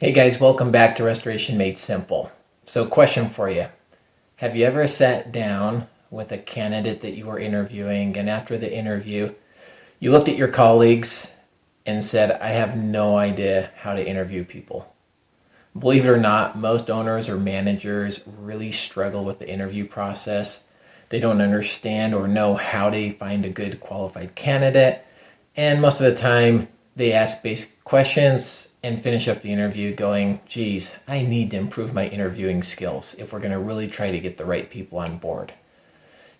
Hey guys, welcome back to Restoration Made Simple. So question for you. Have you ever sat down with a candidate that you were interviewing, and after the interview, you looked at your colleagues and said, I have no idea how to interview people? Believe it or not, most owners or managers really struggle with the interview process. They don't understand or know how to find a good qualified candidate. And most of the time, they ask basic questions and finish up the interview going, geez, I need to improve my interviewing skills if we're going to really try to get the right people on board.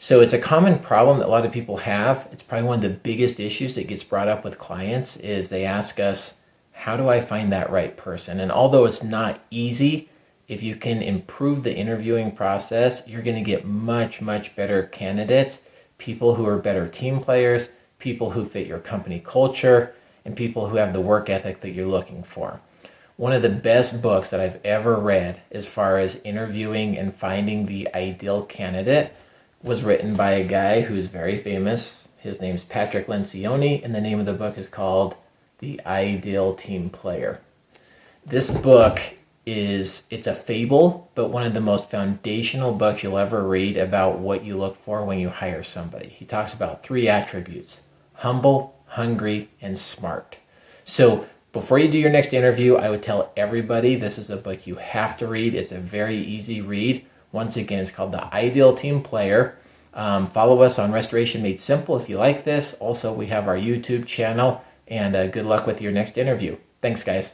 So it's a common problem that a lot of people have. It's probably one of the biggest issues that gets brought up with clients is they ask us, how do I find that right person? And although it's not easy, if you can improve the interviewing process, you're going to get much, much better candidates, people who are better team players, people who fit your company culture, and people who have the work ethic that you're looking for. One of the best books that I've ever read as far as interviewing and finding the ideal candidate was written by a guy who's very famous. His name's Patrick Lencioni, and the name of the book is called The Ideal Team Player. This book it's a fable, but one of the most foundational books you'll ever read about what you look for when you hire somebody. He talks about 3 attributes: humble, hungry, and smart. So before you do your next interview, I would tell everybody this is a book you have to read. It's a very easy read. Once again, it's called The Ideal Team Player. Follow us on Restoration Made Simple if you like this. Also, we have our YouTube channel, and good luck with your next interview. Thanks, guys.